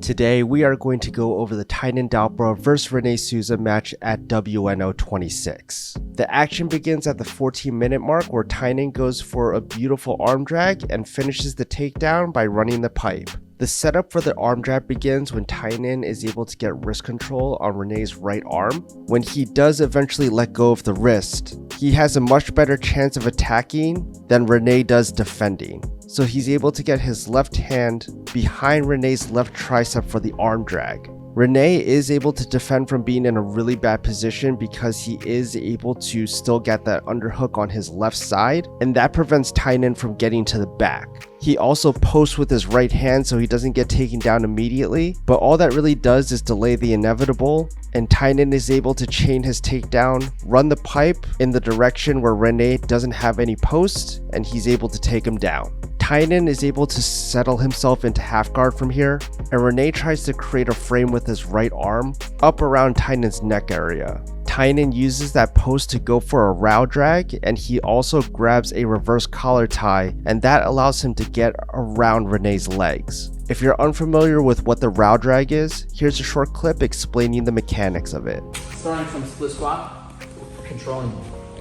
Today, we are going to go over the Tainan Dalpra vs Rene Sousa match at WNO 26. The action begins at the 14-minute mark where Tainan goes for a beautiful arm drag and finishes the takedown by running the pipe. The setup for the arm drag begins when Tainan is able to get wrist control on Rene's right arm. When he does eventually let go of the wrist, he has a much better chance of attacking than Rene does defending. So he's able to get his left hand behind Rene's left tricep for the arm drag. Rene is able to defend from being in a really bad position because he is able to still get that underhook on his left side, and that prevents Tainan from getting to the back. He also posts with his right hand so he doesn't get taken down immediately, but all that really does is delay the inevitable, and Tainan is able to chain his takedown, run the pipe in the direction where Rene doesn't have any post, and he's able to take him down. Tainan is able to settle himself into half guard from here, and Rene tries to create a frame with his right arm up around Tainan's neck area. Tainan uses that post to go for a row drag, and he also grabs a reverse collar tie, and that allows him to get around Rene's legs. If you're unfamiliar with what the row drag is, here's a short clip explaining the mechanics of it. Starting from split squat, controlling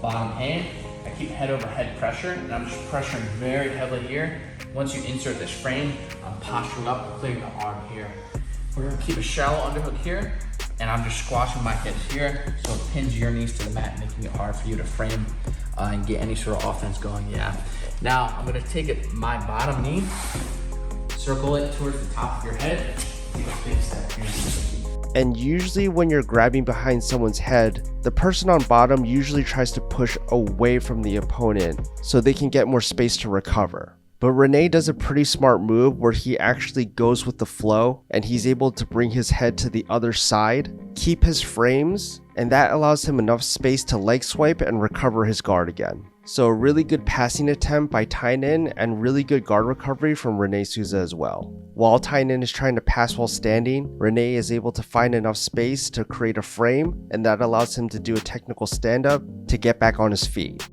bottom hand, I keep head over head pressure, and I'm just pressuring very heavily here. Once you insert this frame, I'm posturing up, clearing the arm here. We're gonna keep a shallow underhook here, and I'm just squashing my hips here, so it pins your knees to the mat, making it hard for you to frame and get any sort of offense going, yeah. Now, I'm gonna take my bottom knee, circle it towards the top of your head, take a big step here. And usually when you're grabbing behind someone's head, the person on bottom usually tries to push away from the opponent so they can get more space to recover. But Rene does a pretty smart move where he actually goes with the flow and he's able to bring his head to the other side, keep his frames, and that allows him enough space to leg swipe and recover his guard again. So a really good passing attempt by Tainan and really good guard recovery from Rene Sousa as well. While Tainan is trying to pass while standing, Rene is able to find enough space to create a frame, and that allows him to do a technical stand-up to get back on his feet.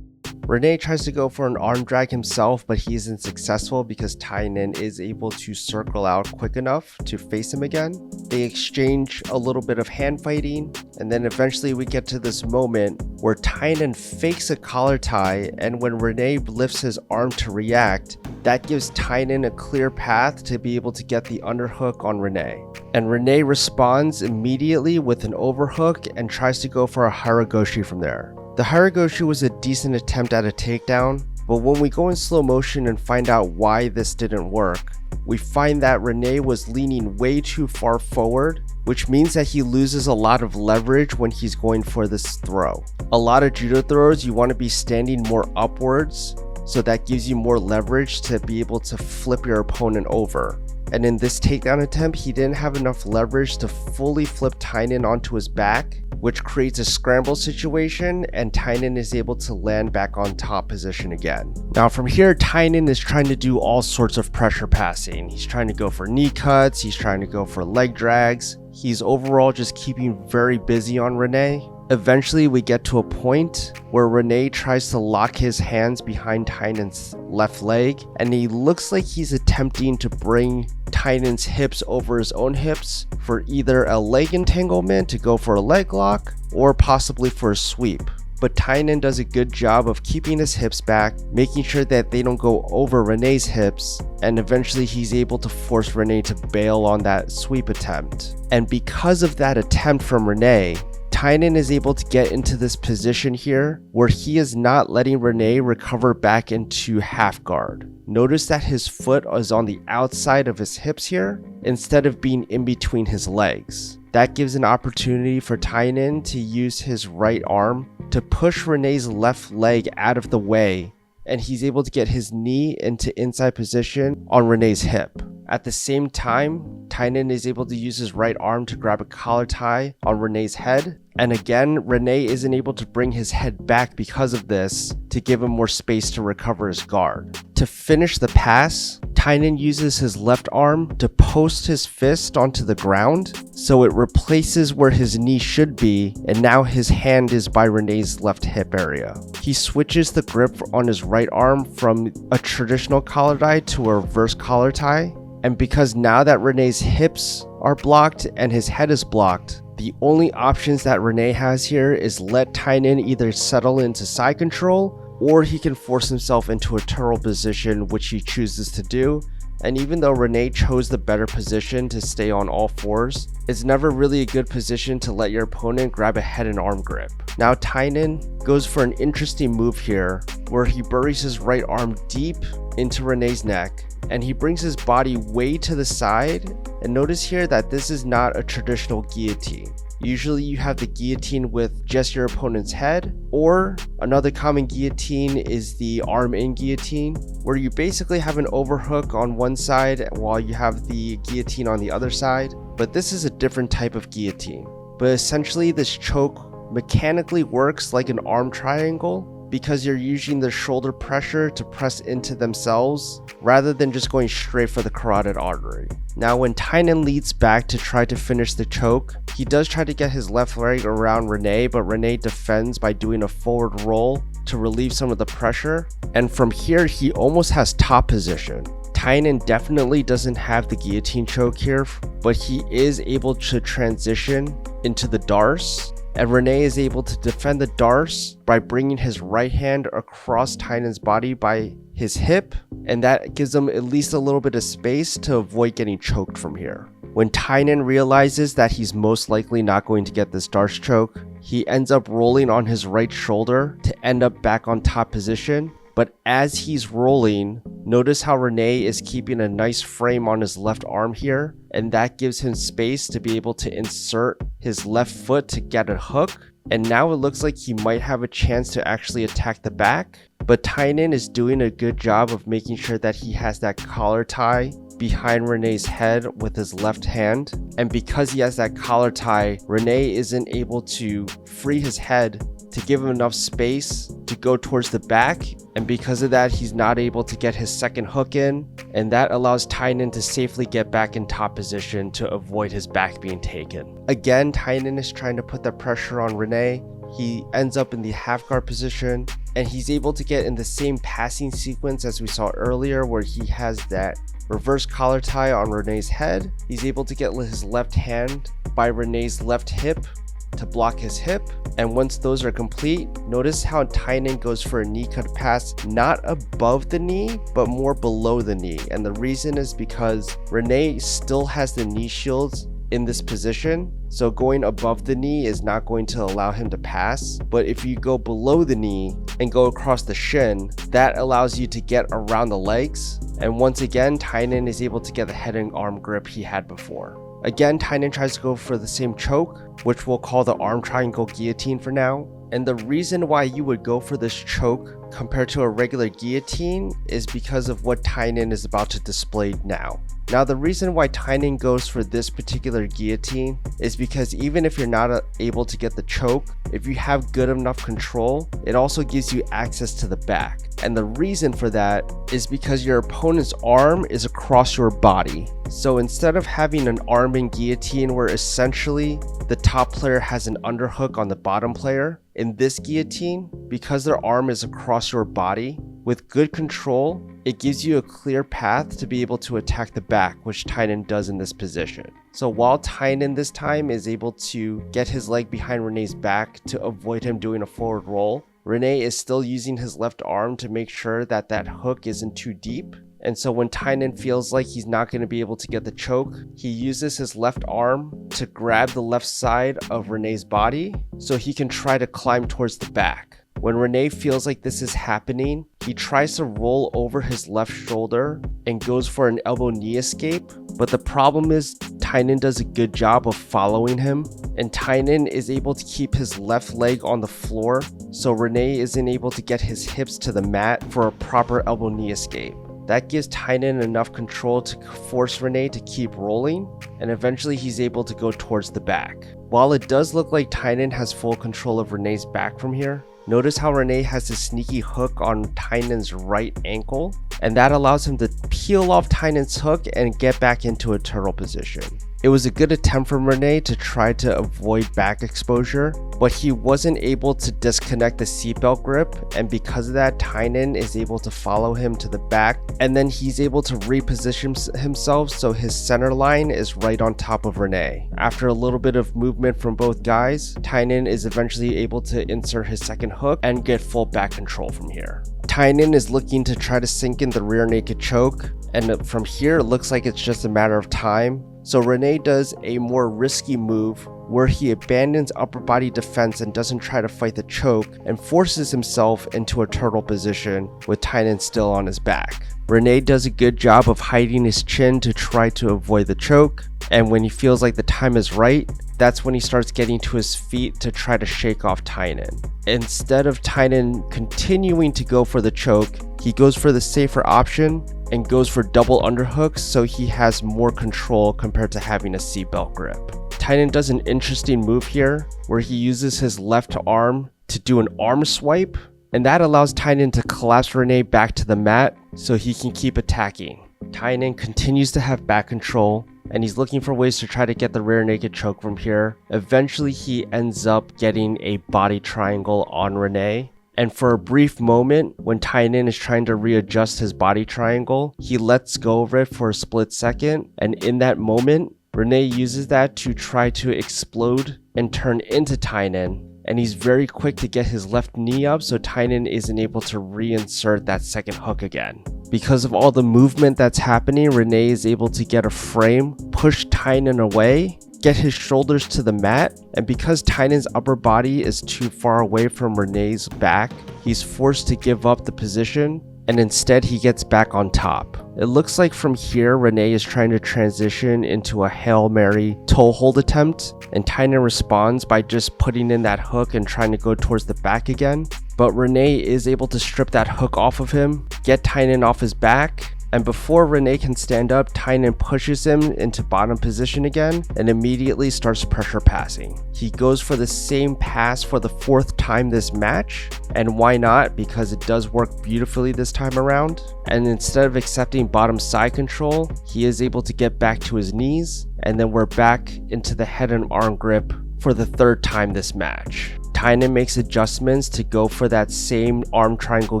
Rene tries to go for an arm drag himself, but he isn't successful because Tainan is able to circle out quick enough to face him again. They exchange a little bit of hand fighting, and then eventually we get to this moment where Tainan fakes a collar tie, and when Rene lifts his arm to react, that gives Tainan a clear path to be able to get the underhook on Rene. And Rene responds immediately with an overhook and tries to go for a haragoshi from there. The haragoshi was a decent attempt at a takedown, but when we go in slow motion and find out why this didn't work, we find that Rene was leaning way too far forward, which means that he loses a lot of leverage when he's going for this throw. A lot of judo throws, you want to be standing more upwards, so that gives you more leverage to be able to flip your opponent over. And in this takedown attempt, he didn't have enough leverage to fully flip Tainan onto his back, which creates a scramble situation, and Tainan is able to land back on top position again. Now from here, Tainan is trying to do all sorts of pressure passing. He's trying to go for knee cuts, he's trying to go for leg drags. He's overall just keeping very busy on Rene. Eventually we get to a point where Rene tries to lock his hands behind Tainan's left leg, and he looks like he's attempting to bring Tainan's hips over his own hips for either a leg entanglement to go for a leg lock or possibly for a sweep. But Tainan does a good job of keeping his hips back, making sure that they don't go over Rene's hips, and eventually he's able to force Rene to bail on that sweep attempt. And because of that attempt from Rene, Tainan is able to get into this position here where he is not letting Rene recover back into half guard. Notice that his foot is on the outside of his hips here instead of being in between his legs. That gives an opportunity for Tainan to use his right arm to push Rene's left leg out of the way, and he's able to get his knee into inside position on Rene's hip. At the same time, Tainan is able to use his right arm to grab a collar tie on Rene's head, and again, Rene isn't able to bring his head back because of this to give him more space to recover his guard. To finish the pass, Tainan uses his left arm to post his fist onto the ground, so it replaces where his knee should be, and now his hand is by Rene's left hip area. He switches the grip on his right arm from a traditional collar tie to a reverse collar tie, And because now that Rene's hips are blocked and his head is blocked, the only options that Rene has here is let Tainan either settle into side control, or he can force himself into a turtle position, which he chooses to do. And even though Rene chose the better position to stay on all fours, it's never really a good position to let your opponent grab a head and arm grip. Now Tainan goes for an interesting move here, where he buries his right arm deep into Rene's neck, and he brings his body way to the side. And notice here that this is not a traditional guillotine. Usually you have the guillotine with just your opponent's head, or another common guillotine is the arm-in guillotine, where you basically have an overhook on one side while you have the guillotine on the other side. But this is a different type of guillotine. But essentially this choke mechanically works like an arm triangle, because you're using the shoulder pressure to press into themselves rather than just going straight for the carotid artery. Now when Tainan leads back to try to finish the choke, he does try to get his left leg around Rene, but Rene defends by doing a forward roll to relieve some of the pressure. And from here, he almost has top position. Tainan definitely doesn't have the guillotine choke here, but he is able to transition into the darce. And Rene is able to defend the darce by bringing his right hand across Tainan's body by his hip, and that gives him at least a little bit of space to avoid getting choked from here. When Tainan realizes that he's most likely not going to get this darce choke, he ends up rolling on his right shoulder to end up back on top position. But as he's rolling, notice how Rene is keeping a nice frame on his left arm here, and that gives him space to be able to insert his left foot to get a hook. And now it looks like he might have a chance to actually attack the back, but Tainan is doing a good job of making sure that he has that collar tie behind Rene's head with his left hand. And because he has that collar tie, Rene isn't able to free his head to give him enough space to go towards the back, and because of that he's not able to get his second hook in, and that allows Tainan to safely get back in top position to avoid his back being taken. Again, Tainan is trying to put that pressure on Rene. He ends up in the half guard position, and he's able to get in the same passing sequence as we saw earlier, where he has that reverse collar tie on Rene's head. He's able to get his left hand by Rene's left hip to block his hip, and once those are complete, notice how Tainan goes for a knee cut pass, not above the knee but more below the knee. And the reason is because Rene still has the knee shields in this position, so going above the knee is not going to allow him to pass. But if you go below the knee and go across the shin, that allows you to get around the legs, and once again Tainan is able to get the head and arm grip he had before. Again, Tainan tries to go for the same choke, which we'll call the arm triangle guillotine for now. And the reason why you would go for this choke compared to a regular guillotine is because of what Tainan is about to display now. Now, the reason why Tainan goes for this particular guillotine is because even if you're not able to get the choke, if you have good enough control, it also gives you access to the back. And the reason for that is because your opponent's arm is across your body. So instead of having an arm-in guillotine where essentially the top player has an underhook on the bottom player, in this guillotine, because their arm is across your body, with good control, it gives you a clear path to be able to attack the back, which Tainan does in this position. So while Tainan this time is able to get his leg behind Rene's back to avoid him doing a forward roll, Rene is still using his left arm to make sure that that hook isn't too deep. And so when Tainan feels like he's not going to be able to get the choke, he uses his left arm to grab the left side of Rene's body so he can try to climb towards the back. When Rene feels like this is happening, he tries to roll over his left shoulder and goes for an elbow knee escape. But the problem is Tainan does a good job of following him, and Tainan is able to keep his left leg on the floor, so Rene isn't able to get his hips to the mat for a proper elbow knee escape. That gives Tainan enough control to force Rene to keep rolling, and eventually he's able to go towards the back. While it does look like Tainan has full control of Rene's back from here, notice how Rene has a sneaky hook on Tainan's right ankle, and that allows him to peel off Tainan's hook and get back into a turtle position. It was a good attempt from Rene to try to avoid back exposure, but he wasn't able to disconnect the seatbelt grip, and because of that, Tainan is able to follow him to the back, and then he's able to reposition himself so his center line is right on top of Rene. After a little bit of movement from both guys, Tainan is eventually able to insert his second hook and get full back control from here. Tainan is looking to try to sink in the rear naked choke, and from here it looks like it's just a matter of time. So Rene does a more risky move where he abandons upper body defense and doesn't try to fight the choke and forces himself into a turtle position with Tainan still on his back. Rene does a good job of hiding his chin to try to avoid the choke, and when he feels like the time is right, that's when he starts getting to his feet to try to shake off Tainan. Instead of Tainan continuing to go for the choke, he goes for the safer option and goes for double underhooks so he has more control compared to having a seatbelt grip. Tainan does an interesting move here where he uses his left arm to do an arm swipe, and that allows Tainan to collapse Rene back to the mat so he can keep attacking. Tainan continues to have back control, and he's looking for ways to try to get the rear naked choke from here. Eventually he ends up getting a body triangle on Rene, and for a brief moment when Tainan is trying to readjust his body triangle, he lets go of it for a split second, and in that moment Rene uses that to try to explode and turn into Tainan, and he's very quick to get his left knee up so Tainan isn't able to reinsert that second hook again. Because of all the movement that's happening, Rene is able to get a frame, push Tainan away, get his shoulders to the mat, and because Tainan's upper body is too far away from Rene's back, he's forced to give up the position, and instead he gets back on top. It looks like from here Rene is trying to transition into a Hail Mary toe hold attempt, and Tainan responds by just putting in that hook and trying to go towards the back again. But Rene is able to strip that hook off of him, get Tainan off his back, and before Rene can stand up, Tainan pushes him into bottom position again and immediately starts pressure passing. He goes for the same pass for the 4th time this match, and why not, because it does work beautifully this time around. And instead of accepting bottom side control, he is able to get back to his knees, and then we're back into the head and arm grip for the 3rd time this match. Tainan makes adjustments to go for that same arm triangle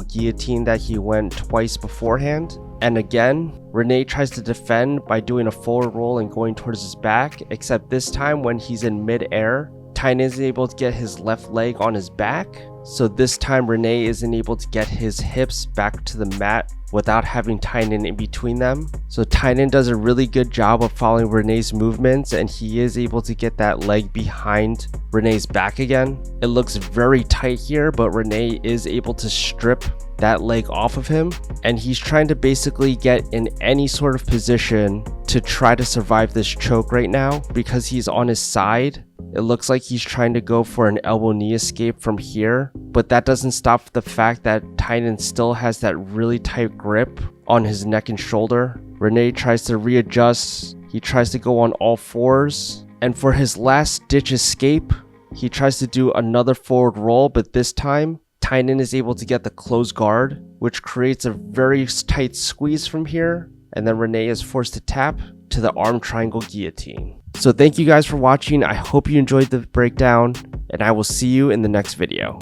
guillotine that he went twice beforehand. And again, Rene tries to defend by doing a forward roll and going towards his back, except this time when he's in mid-air, Tainan is able to get his left leg on his back. So this time Rene isn't able to get his hips back to the mat without having Tainan in between them. So Tainan does a really good job of following Rene's movements, and he is able to get that leg behind Rene's back again. It looks very tight here, but Rene is able to strip that leg off of him, and he's trying to basically get in any sort of position to try to survive this choke right now. Because he's on his side, it looks like he's trying to go for an elbow knee escape from here, but that doesn't stop the fact that Tainan still has that really tight grip on his neck and shoulder. Rene tries to readjust, he tries to go on all fours, and for his last ditch escape, he tries to do another forward roll, but this time Tainan is able to get the closed guard, which creates a very tight squeeze from here, and then Rene is forced to tap to the arm triangle guillotine. So thank you guys for watching. I hope you enjoyed the breakdown, and I will see you in the next video.